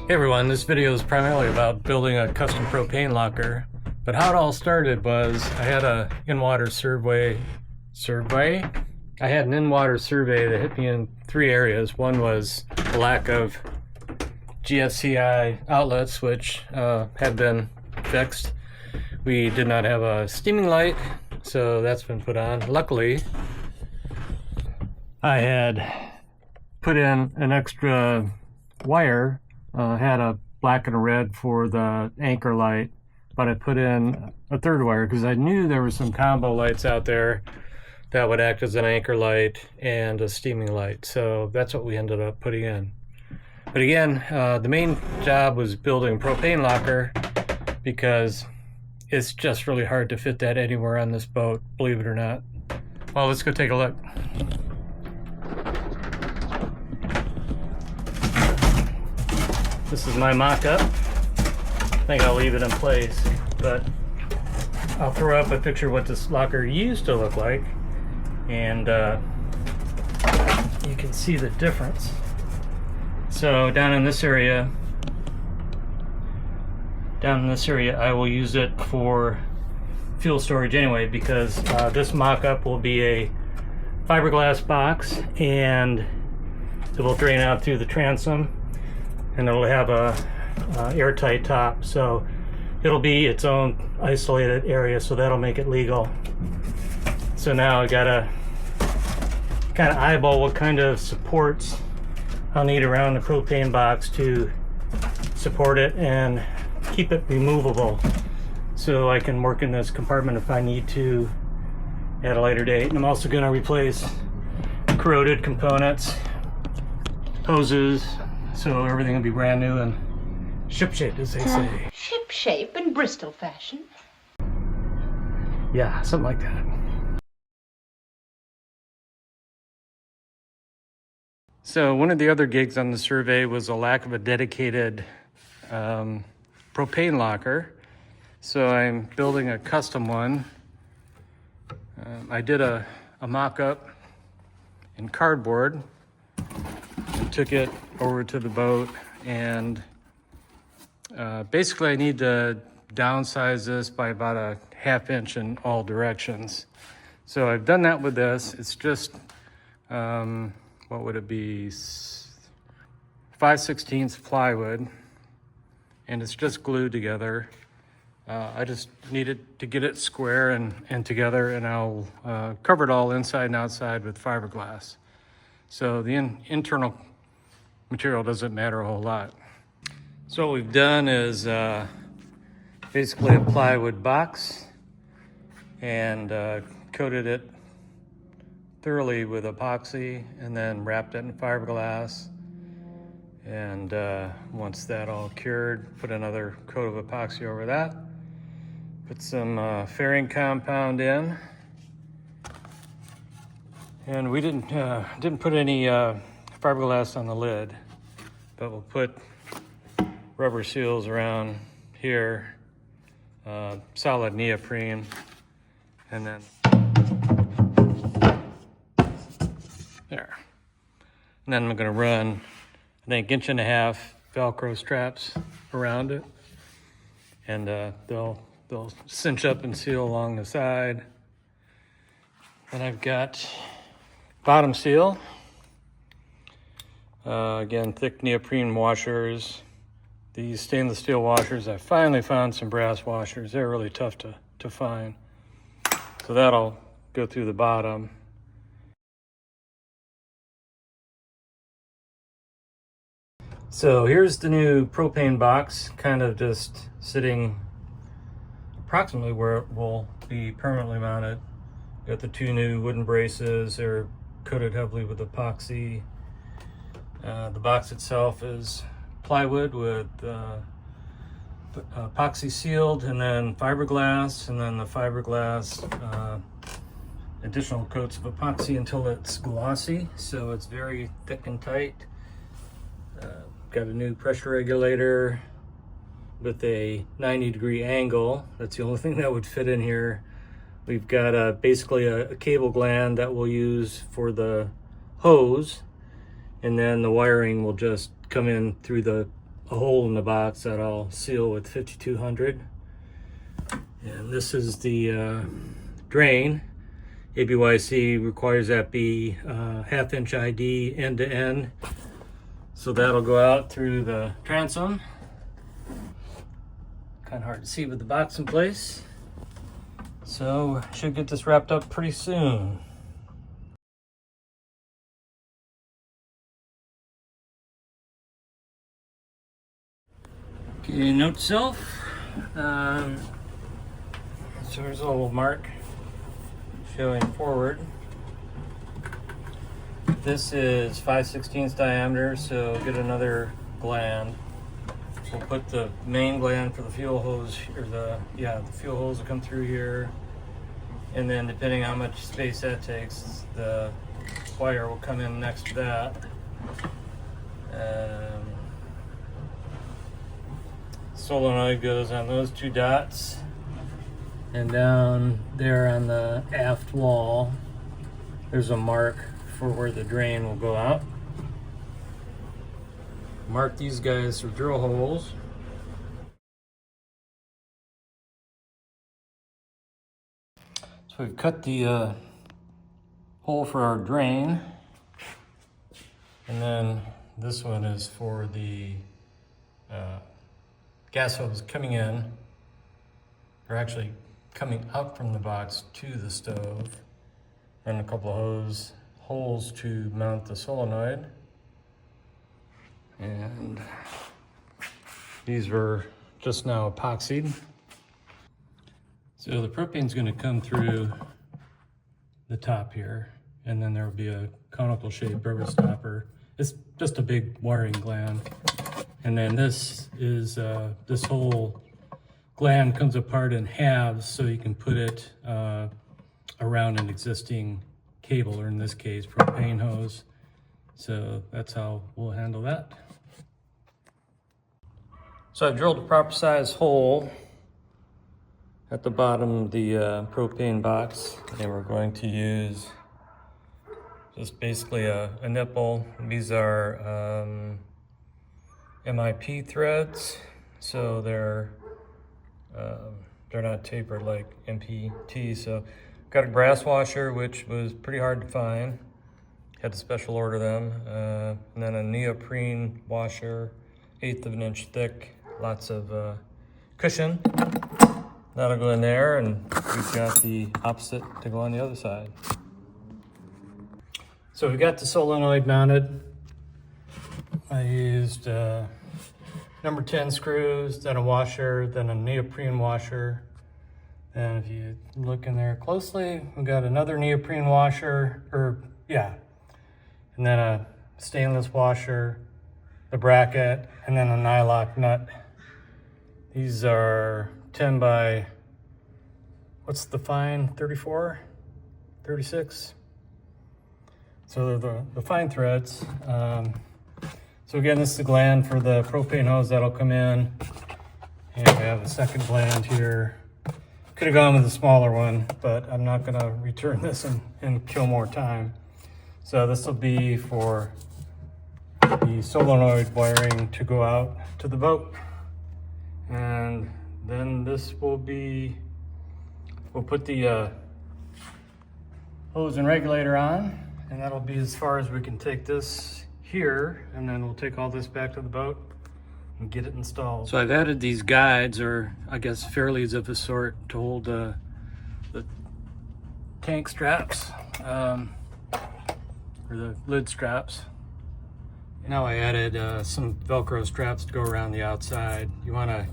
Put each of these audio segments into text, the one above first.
Hey everyone, this video is primarily about building a custom propane locker, but how it all started was I had an in-water survey that hit me in three areas. One was the lack of GFCI outlets, which had been fixed. We did not have a steaming light, so that's been put on. Luckily, I had put in an extra wire. Had a black and a red for the anchor light, but I put in a third wire because I knew there were some combo lights out there that would act as an anchor light and a steaming light. So that's what we ended up putting in. But again, the main job was building a propane locker because it's just really hard to fit that anywhere on this boat, believe it or not. Well, let's go take a look. This is my mock-up. I think I'll leave it in place, but I'll throw up a picture of what this locker used to look like, and you can see the difference. So down in this area, I will use it for fuel storage anyway, because this mock-up will be a fiberglass box, and it will drain out through the transom. And it'll have a airtight top, so it'll be its own isolated area, so that'll make it legal. So now I gotta kind of eyeball what kind of supports I'll need around the propane box to support it and keep it removable, so I can work in this compartment if I need to at a later date. And I'm also going to replace corroded components, hoses, so everything will be brand new and ship-shape, as they say. Ship-shape in Bristol fashion? Yeah, something like that. So one of the other gigs on the survey was a lack of a dedicated propane locker. So I'm building a custom one. I did a mock-up in cardboard and took it over to the boat, and basically I need to downsize this by about a ½ inch in all directions. So I've done that with this. It's just what would it be, 5/16 plywood, and it's just glued together. I just needed to get it square and together, and I'll cover it all inside and outside with fiberglass. So the internal material doesn't matter a whole lot. So what we've done is basically a plywood box, and coated it thoroughly with epoxy, and then wrapped it in fiberglass. And once that all cured, put another coat of epoxy over that. Put some fairing compound in, and we didn't put any fiberglass on the lid, but we'll put rubber seals around here, solid neoprene, and then there. And then I'm going to run, I think, 1.5" Velcro straps around it, and they'll cinch up and seal along the side. Then I've got bottom seal. Again, thick neoprene washers. These stainless steel washers, I finally found some brass washers. They're really tough to find. So that'll go through the bottom. So here's the new propane box, kind of just sitting approximately where it will be permanently mounted. Got the two new wooden braces. They're coated heavily with epoxy. The box itself is plywood with epoxy sealed, and then fiberglass, and then the fiberglass additional coats of epoxy until it's glossy, so it's very thick and tight. Got a new pressure regulator with a 90-degree angle. That's the only thing that would fit in here. We've got basically a cable gland that we'll use for the hose, and then the wiring will just come in through the a hole in the box that I'll seal with 5200. And this is the drain. ABYC requires that be 1/2 inch ID end to end. So that'll go out through the transom. Kind of hard to see with the box in place. So should get this wrapped up pretty soon. Okay, note to self. So here's a little mark showing forward. This is 5/16 diameter, so get another gland. We'll put the main gland for the fuel hose, or the fuel hose will come through here, and then depending on how much space that takes, the wire will come in next to that. Solenoid goes on those two dots, and down there on the aft wall there's a mark for where the drain will go out. Mark these guys with drill holes. So we've cut the hole for our drain, and then this one is for the gas hose coming in, or actually coming out from the box to the stove, and a couple of holes to mount the solenoid. And these were just now epoxied. So the propane's going to come through the top here, and then there will be a conical shaped rubber stopper. It's just a big wiring gland. And then this is this whole gland comes apart in halves, so you can put it around an existing cable, or in this case, propane hose. So that's how we'll handle that. So I've drilled a proper size hole at the bottom of the propane box, and we're going to use just basically a nipple. These are MIP threads, so they're not tapered like MPT. So got a brass washer, which was pretty hard to find. Had to special order them. And then a neoprene washer, 1/8 of an inch thick, lots of cushion. That'll go in there, and we've got the opposite to go on the other side. So we got the solenoid mounted. I used number 10 screws, then a washer, then a neoprene washer. And if you look in there closely, we got another neoprene washer, and then a stainless washer, the bracket, and then a nylock nut. These are 10 by, what's the fine, 34, 36? So they're the fine threads. So again, this is the gland for the propane hose that'll come in. And we have a second gland here. Could have gone with a smaller one, but I'm not gonna return this and kill more time. So this will be for the solenoid wiring to go out to the boat. And then this will be, we'll put the hose and regulator on, and that'll be as far as we can take this here, and then we'll take all this back to the boat and get it installed. So I've added these guides, or I guess fairleads of a sort, to hold the tank straps, or the lid straps. Now I added some Velcro straps to go around the outside. You want to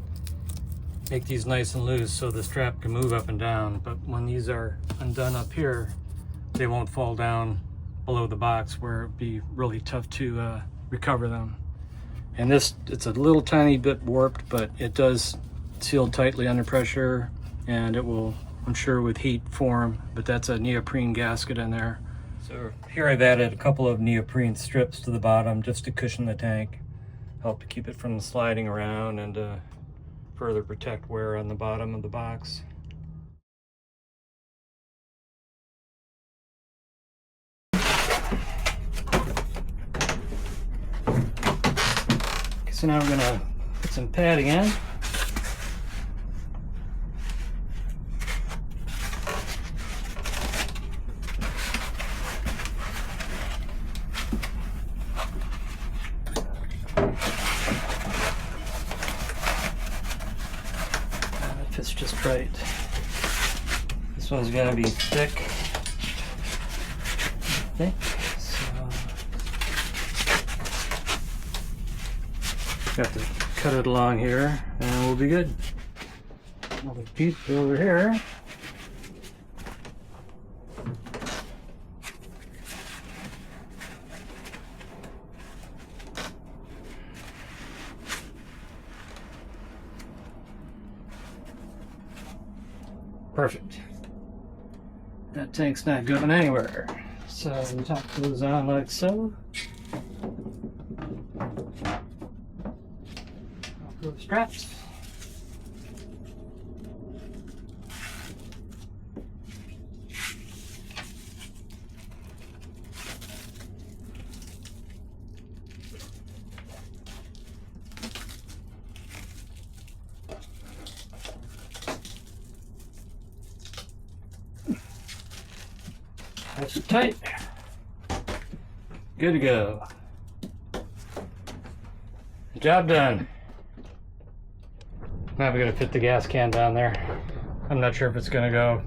make these nice and loose so the strap can move up and down, but when these are undone up here, they won't fall down below the box where it'd be really tough to recover them. And this, it's a little tiny bit warped, but it does seal tightly under pressure, and it will, I'm sure, with heat form, but that's a neoprene gasket in there. So here I've added a couple of neoprene strips to the bottom just to cushion the tank, help to keep it from sliding around, and further protect wear on the bottom of the box. So now we're gonna some padding in. That fits just right. This one's going to be thick. Got to cut it along here and we'll be good. Another piece over here. Perfect. That tank's not going anywhere. So we top those on like so. Straps. That's tight. Good to go. Job done. Now we gotta fit the gas can down there. I'm not sure if it's gonna go.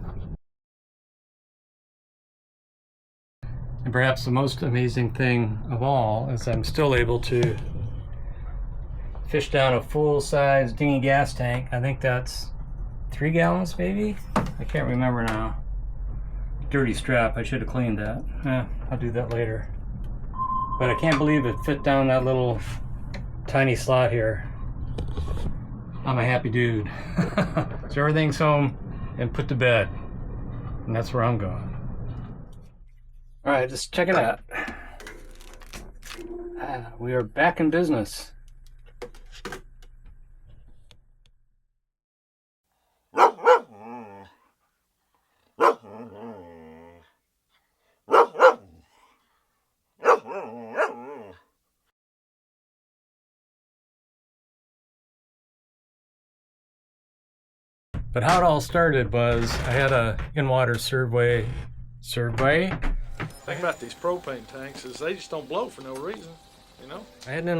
And perhaps the most amazing thing of all is I'm still able to fish down a full-size dinghy gas tank. I think that's 3 gallons maybe? I can't remember now. Dirty strap, I should have cleaned that. I'll do that later. But I can't believe it fit down that little tiny slot here. I'm a happy dude. So everything's home and put to bed. And that's where I'm going. Alright, just check it out. We are back in business. But how it all started was I had a in-water survey. Thing about these propane tanks is they just don't blow for no reason, you know? I had an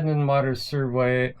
in-water survey.